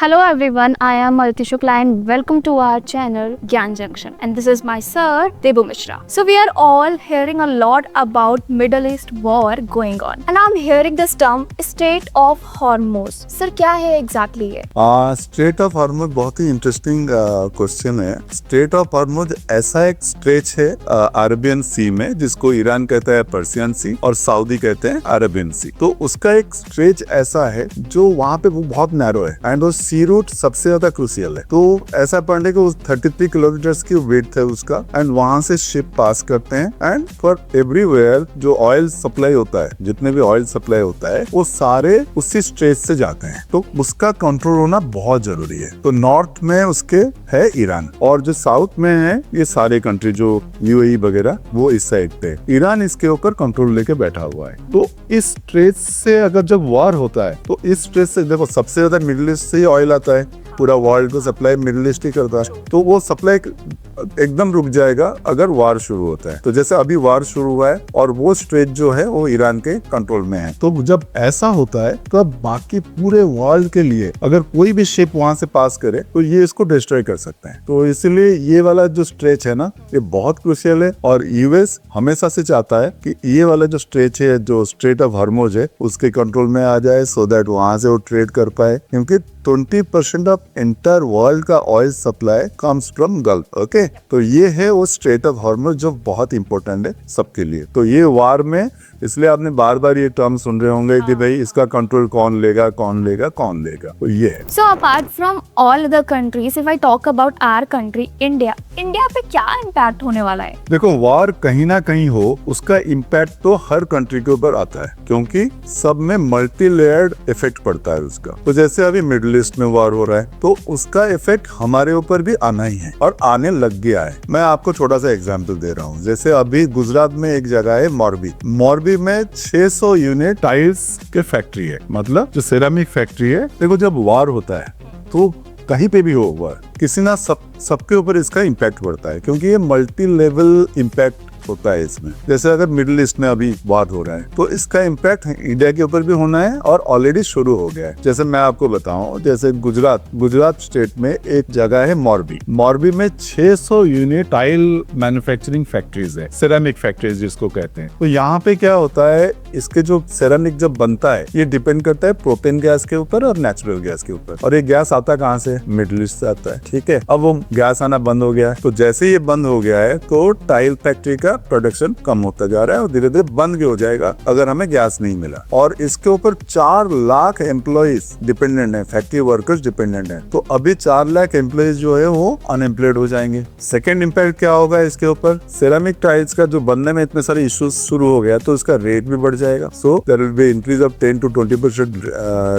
Hello everyone, I am Malati Shukla and welcome to our channel Gyan Junction, and this is my sir Debu Mishra. So we are all hearing a lot about Middle East war going on, and I'm hearing this term Strait of Hormuz. Sir, क्या है exactly ये? Straight of Hormuz बहुत ही interesting question है। Straight of Hormuz ऐसा एक stretch है Arabian सी में, जिसको ईरान कहता है पर्सियन सी और सऊदी कहते हैं अरेबियन सी। तो उसका एक स्ट्रेच ऐसा है जो वहाँ पे वो बहुत नैरो है एंड वो सी रूट सबसे ज्यादा क्रूशियल है। तो ऐसा पढ़ने को 33 किलोमीटर की वेट है उसका, एंड वहां से शिप पास करते हैं एंड फॉर एवरीवेयर जो ऑयल सप्लाई होता है, जितने भी ऑयल सप्लाई होता है वो सारे उसी स्ट्रेच से जाते हैं। तो उसका कंट्रोल होना बहुत जरूरी है। तो नॉर्थ में उसके है ईरान, और जो साउथ में है ये सारे कंट्री जो यूएई वगैरह वो इस साइड पे। ईरान इसके ऊपर कंट्रोल लेके बैठा हुआ है। तो इस स्ट्रेच से अगर जब वॉर होता है तो इस स्ट्रेच से देखो सबसे ज्यादा मिडिल ईस्ट से ही ऑयल आता है, पूरा वर्ल्ड को सप्लाई मिडिल ईस्ट ही करता है। तो वो सप्लाई एकदम रुक जाएगा अगर वार शुरू होता है। तो जैसे अभी वार शुरू हुआ है और वो स्ट्रेच जो है वो ईरान के कंट्रोल में है। तो जब ऐसा होता है तो अब बाकी पूरे वर्ल्ड के लिए अगर कोई भी शिप वहां से पास करे तो ये इसको डिस्ट्रॉय कर सकते हैं। तो इसलिए ये वाला जो स्ट्रेच है ना, ये बहुत क्रूशियल है, और यूएस हमेशा से चाहता है कि ये वाला जो स्ट्रेच है, जो स्ट्रेट ऑफ हॉर्मुज है, उसके कंट्रोल में आ जाए, सो दैट वहां से वो ट्रेड कर पाए। क्योंकि 20% ऑफ एंटायर वर्ल्ड का oil supply comes from gulf. Okay, तो ये है वो स्ट्रेट ऑफ हॉर्मुज जो बहुत इंपॉर्टेंट है सबके लिए। तो ये वार में, इसलिए आपने बार बार ये टर्म सुन रहे होंगे कि भाई इसका कंट्रोल कौन लेगा कौन लेगा कौन लेगा। तो ये है। So apart from all other countries, if I talk about our country, India पे क्या इम्पैक्ट होने वाला है? देखो, वार कहीं ना कहीं हो, उसका इम्पैक्ट तो हर कंट्री के ऊपर आता है, क्योंकि सब में मल्टी लेयर्ड इफेक्ट पड़ता है उसका। तो जैसे अभी मिडिल ईस्ट में वार हो रहा है तो उसका इफेक्ट हमारे ऊपर भी आना ही है और आने लग गया है। मैं आपको छोटा सा एग्जांपल दे रहा हूँ। जैसे अभी गुजरात में एक जगह है मोरबी में 600 यूनिट टाइल्स के फैक्ट्री है, मतलब जो सेरामिक फैक्ट्री है। देखो, जब वार होता है तो कहीं पे भी हो वार, किसी ना सबके ऊपर इसका इम्पैक्ट पड़ता है, क्योंकि ये मल्टी लेवल इम्पैक्ट होता है इसमें। जैसे अगर मिडिल ईस्ट में अभी वार हो रहा है तो इसका इम्पैक्ट इंडिया के ऊपर भी होना है और ऑलरेडी शुरू हो गया है। जैसे मैं आपको बताऊं, जैसे गुजरात स्टेट में एक जगह है मोरबी में 600 यूनिट टाइल मैन्युफैक्चरिंग फैक्ट्रीज है, सेरामिक फैक्ट्रीज जिसको कहते हैं। तो यहाँ पे क्या होता है, इसके जो सेरामिक जब बनता है ये डिपेंड करता है प्रोपेन गैस के ऊपर और नेचुरल गैस के ऊपर। और ये गैस आता कहाँ से? मिडिल ईस्ट से आता है। ठीक है, अब वो गैस आना बंद हो गया है। तो जैसे ये बंद हो गया है तो टाइल फैक्ट्री का प्रोडक्शन कम होता जा रहा है और धीरे धीरे बंद भी हो जाएगा अगर हमें गैस नहीं मिला। और इसके ऊपर 4 लाख एम्प्लॉइज डिपेंडेंट है, फैक्ट्री वर्कर्स डिपेंडेंट है। तो अभी 4 लाख एम्प्लॉइज जो है वो अनएम्प्लॉयड हो जाएंगे। सेकेंड इम्पैक्ट क्या होगा इसके ऊपर? सेरामिक टाइल्स का जो बनने में इतने सारे इश्यूज शुरू हो गया तो इसका रेट भी बढ़ जाएगा। So there will be increase of 10 to 20%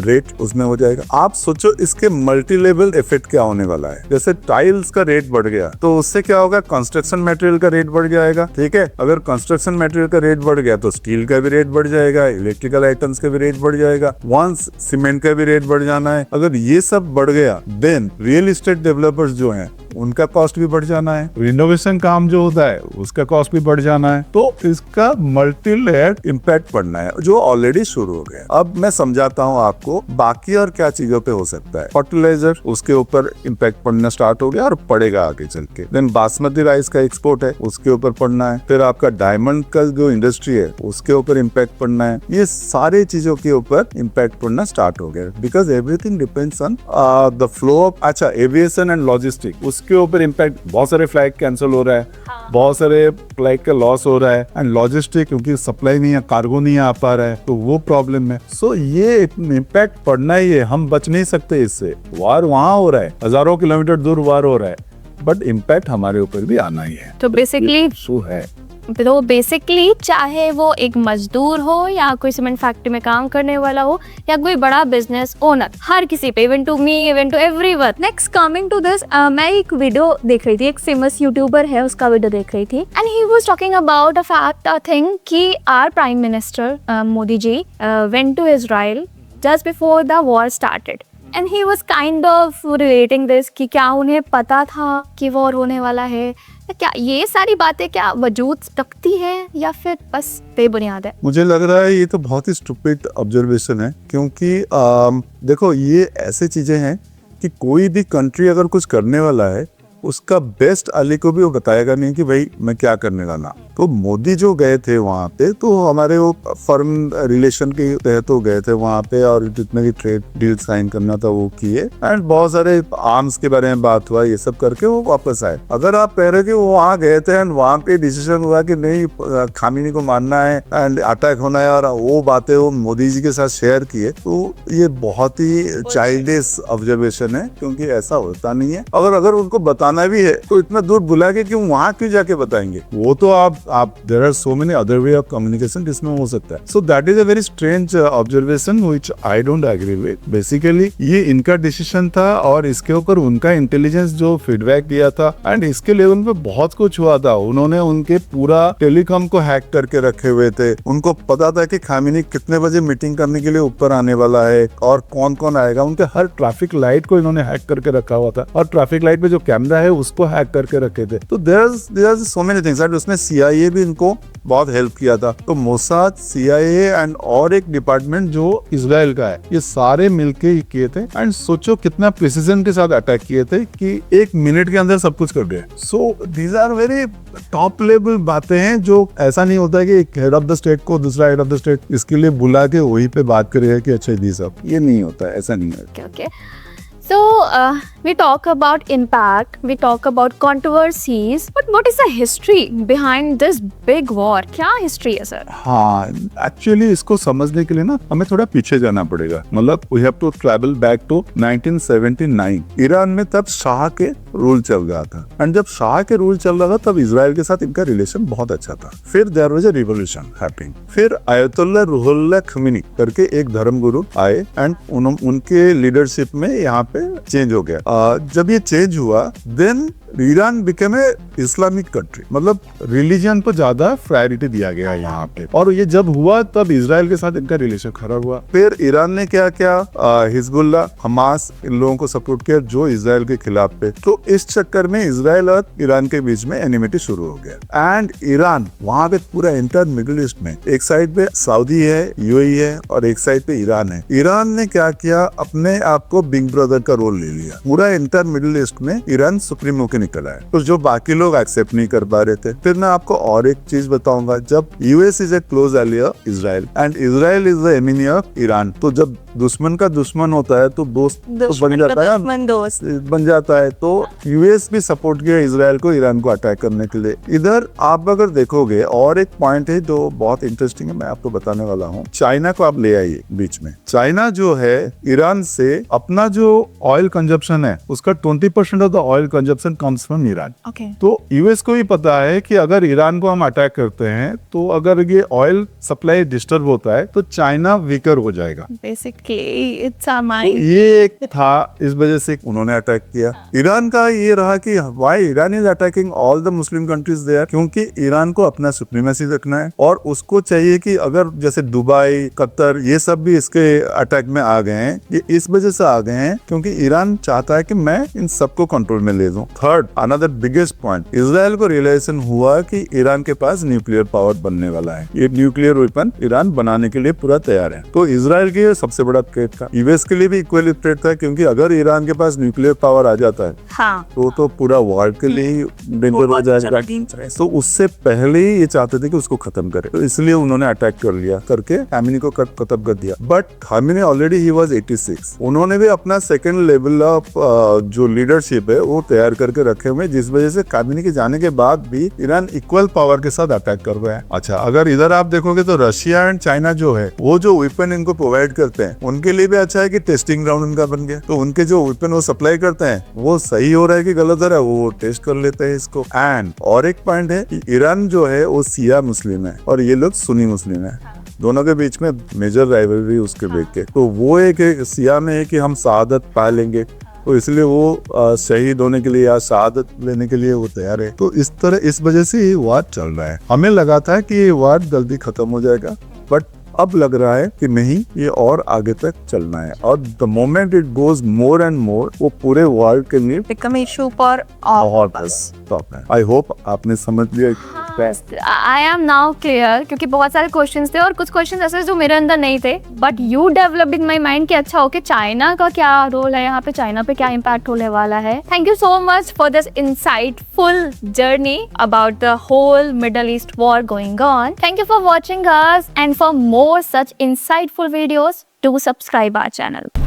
rate उसमें हो जाएगा। आप सोचो इसके मल्टी लेवल इफेक्ट क्या होने वाला है। जैसे टाइल्स का रेट बढ़ गया तो उससे क्या होगा? कंस्ट्रक्शन मटेरियल का रेट बढ़ जाएगा। ठीक है, अगर कंस्ट्रक्शन मटेरियल का रेट बढ़ गया तो स्टील का भी रेट बढ़ जाएगा, इलेक्ट्रिकल आइटम्स का भी रेट बढ़ जाएगा, वंस सीमेंट का भी रेट बढ़ जाना है। अगर ये सब बढ़ गया देन रियल एस्टेट डेवलपर्स जो हैं उनका कॉस्ट भी बढ़ जाना है, रिनोवेशन काम जो होता है उसका कॉस्ट भी बढ़ जाना है। तो इसका मल्टी लेयर्ड इम्पैक्ट पड़ना है जो ऑलरेडी शुरू हो गया। अब मैं समझाता हूँ आपको बाकी और क्या चीजों पे हो सकता है। फर्टिलाइजर, उसके ऊपर इम्पैक्ट पड़ना स्टार्ट हो गया और पड़ेगा आगे चल के। देन बासमती राइस का एक्सपोर्ट है, उसके ऊपर पड़ना है। फिर आपका डायमंड का जो इंडस्ट्री है उसके ऊपर इम्पैक्ट पड़ना है। ये सारी चीजों के ऊपर इम्पैक्ट पड़ना स्टार्ट हो गया, because everything depends on the flow of. अच्छा, एविएशन एंड लॉजिस्टिक, उसके ऊपर इम्पैक्ट, बहुत सारे फ्लाइट कैंसिल हो रहा है, बहुत सारे फ्लाइट का लॉस हो रहा है। एंड लॉजिस्टिक, क्योंकि सप्लाई नहीं है, कार्गो नहीं आ पा रहा है, तो वो प्रॉब्लम है। सो ये इम्पैक्ट पड़ना ही है, हम बच नहीं सकते इससे। वार वहां हो रहा है, हजारों किलोमीटर दूर वार हो रहा है, बट इम्पैक्ट हमारे ऊपर भी आना ही है। तो बेसिकली चाहे वो एक मजदूर हो या कोई सीमेंट फैक्ट्री में काम करने वाला हो या कोई बड़ा बिजनेस ओनर, हर किसी पे, even to me, even to everyone. Next coming to this, मैं एक वीडियो देख रही थी, एक फेमस यूट्यूबर है उसका वीडियो देख रही थी, and he was talking about a fact, a thing कि our prime minister Modi ji went to Israel just before the war started, and he was kind of relating this कि क्या उन्हें पता था कि वॉर होने वाला है, क्या ये सारी बातें क्या वजूद रखती है या फिर बस बेबुनियाद है? मुझे लग रहा है ये तो बहुत ही स्टूपिड ऑब्जर्वेशन है, क्योंकि देखो ये ऐसे चीजें हैं कि कोई भी कंट्री अगर कुछ करने वाला है उसका बेस्ट अली को भी वो बताएगा नहीं कि भाई मैं क्या करने वाला। तो मोदी जो गए थे वहाँ पे तो हमारे वो फर्म रिलेशन के तहत तो गए थे वहाँ पे, और जितने भी ट्रेड डील साइन करना था वो किए, एंड बहुत सारे आर्म्स के बारे में बात हुआ, ये सब करके वो वापस आए। अगर आप कह रहे कि वो वहाँ गए थे एंड वहाँ पे डिसीजन हुआ कि नहीं खामिनी को मारना है एंड अटैक होना है, और वो बातें वो मोदी जी के साथ शेयर किए, तो ये बहुत ही चाइल्डिश ऑब्जर्वेशन है, क्योंकि ऐसा होता नहीं है। अगर उनको बताना भी है तो इतना दूर बुला के क्यों वहाँ क्यों जाके बताएंगे? वो तो आप there are so many other way of communication जिसमें हो सकता है। So that is a very strange observation which I don't agree with. Basically ये इनका डिसीजन था और इसके ऊपर उनका इंटेलिजेंस जो फीडबैक दिया था, एंड इसके लेवल पे बहुत कुछ हुआ था। उन्होंने उनके पूरा टेलीकॉम को हैक करके रखे हुए थे, उनको पता था कि खामिनी कितने बजे मीटिंग करने के लिए ऊपर आने वाला है और कौन कौन आएगा। उनके हर ट्रैफिक लाइट को इन्होंने हैक करके रखा हुआ था, और ट्रैफिक लाइट पे जो कैमरा है उसको हैक करके रखे थे। तो there are so many things. उसमें CIA भी इनको बहुत हेल्प किया था। तो मोसाद, CIA एंड और एक डिपार्टमेंट जो इजराइल का है, ये सारे मिलके ही किए थे। एंड सोचो कितना प्रिसीजन के साथ अटैक किए थे कि 1 मिनट के अंदर सब कुछ कर दिया। So these are very top level बातें हैं, जो ऐसा नहीं होता है कि एक हेड ऑफ द स्टेट को दूसरा हेड ऑफ द स्टेट इसके लिए बुला के वहीं पे बात करेगा कि अच्छा दी सब, ये नहीं होता है, ऐसा नहीं है। Okay. So we talk about impact, we talk about controversies, but what is the history behind this big war? क्या history है सर? हाँ, एक्चुअली इसको समझने के लिए ना हमें थोड़ा पीछे जाना पड़ेगा। मतलब we have to travel back to 1979। Iran में तब शाह के रूल चल रहा था, एंड जब शाह के रूल चल रहा था तब इजराइल के साथ इनका रिलेशन बहुत अच्छा था। फिर there was a revolution happening. फिर आयतुल्लाह रूहुल्लाह खमीनी करके एक धर्मगुरु आए, एंड उनके लीडरशिप में यहाँ पे चेंज हो गया। जब ये चेंज हुआ, then Iran became a Islamic country, मतलब रिलीजन पर ज्यादा प्रायोरिटी दिया गया यहाँ पे। और ये जब हुआ तब इजराइल के साथ इनका रिलेशन खराब हुआ। फिर ईरान ने क्या किया, हिजबुल्लाह, हमास, इन लोगों को सपोर्ट किया जो इजराइल के खिलाफ पे। तो इस चक्कर में इजराइल और ईरान के बीच में एनिमिटी शुरू हो गया। एंड ईरान वहां पे पूरा इंटर मिडिल ईस्ट में एक साइड पे सऊदी है, UAE है, और एक साइड पे ईरान है। ईरान ने क्या किया, अपने आप को बिग ब्रदर का रोल ले लिया। पूरा इंटर मिडिल ईस्ट में ईरान सुप्रीम होकर निकला है, तो जो बाकी लोग एक्सेप्ट नहीं कर पा रहे थे। फिर मैं आपको और एक चीज बताऊंगा, जब US is a close ally of Israel and Israel is the enemy of Iran, तो जब दुश्मन का दुश्मन होता है तो दोस्त तो बन जाता है, दोस्त बन जाता है। तो US भी सपोर्ट किया इजराइल को ईरान को अटैक करने के लिए। इधर आप अगर देखोगे, और एक पॉइंट है जो बहुत इंटरेस्टिंग है, मैं आपको बताने वाला हूँ। चाइना को आप ले आइए बीच में। चाइना जो है ईरान से अपना जो ऑयल कंजप्शन है उसका 20% of the oil consumption comes from Iran. तो US को भी पता है कि अगर ईरान को हम अटैक करते हैं तो अगर ये ऑयल सप्लाई डिस्टर्ब होता है तो चाइना वीकर हो जाएगा। Basically, it's our mind. ये एक था, इस वजह से उन्होंने अटैक किया। ईरान का ये रहा कि why Iran is attacking all the Muslim countries there, क्योंकि ईरान को अपना सुप्रीमेसी रखना है, और उसको चाहिए कि अगर जैसे दुबई, कतर, ये सब भी इसके अटैक में आ गए हैं, ये इस वजह से आ गए हैं क्योंकि ईरान चाहता है कि मैं इन सबको कंट्रोल में ले लूं। Third, another biggest point, Israel को रियलाइजेशन हुआ कि ईरान के पास न्यूक्लियर पावर बनने वाला है। ये न्यूक्लियर वेपन ईरान बनाने के लिए पूरा तैयार है। तो इजराइल के सबसे बड़ा थ्रेट था, US के लिए भी इक्वली थ्रेट था, क्योंकि अगर ईरान के पास न्यूक्लियर पावर आ जाता है हाँ। तो पूरा वर्ल्ड के लिए ही डेंजर हो जाएगा। तो उससे पहले ही ये चाहते थे कि उसको खत्म करे, तो इसलिए उन्होंने अटैक कर लिया, करके खामेनी को खत्म कर दिया। But Khamenei already he was 86। उन्होंने भी अपना सेकंड लेवल ऑफ जो लीडरशिप है वो तैयार करके रखे हुए, जिस वजह से खामेनी के जाने के बाद भी ईरान इक्वल पावर के साथ अटैक कर रहा है। अच्छा, अगर इधर आप देखोगे तो रशिया एंड चाइना जो है, वो जो वेपन इनको प्रोवाइड करते हैं उनके लिए भी अच्छा है कि टेस्टिंग ग्राउंड उनका बन गया। तो उनके जो वेपन वो सप्लाई करते हैं वो सही हो रहा है कि गलत हो रहा है, वो टेस्ट कर लेते हैं इसको। एंड और एक पॉइंट है, ईरान जो है वो शिया मुस्लिम है और ये लोग सुन्नी मुस्लिम है। दोनों के बीच में मेजर राइवलरी उसके बेच के, तो वो एक शिया में है कि हम शहादत पा लेंगे, तो इसलिए वो शहीद होने के लिए या शहादत लेने के लिए वो तैयार है। तो इस तरह, इस वजह से ये वार चल रहा है। हमें लगा था कि ये वार जल्दी खत्म हो जाएगा, बट अब लग रहा है कि नहीं, ये और आगे तक चलना है। और the moment it goes more and more, वो पूरे वर्ल्ड के लिए become issue for all of us. Top है। आई होप आपने समझ लिया। Best. I am now clear, क्योंकि बहुत सारे क्वेश्चंस थे और कुछ क्वेश्चंस ऐसे जो मेरे अंदर नहीं थे, but you developed in my mind कि अच्छा ओके चाइना का क्या रोल है यहाँ पे, चाइना पे क्या इम्पैक्ट होने वाला है. Thank you so much for this insightful journey about the whole Middle East war going on. Thank you for watching us, and for more such insightful videos, do subscribe our channel.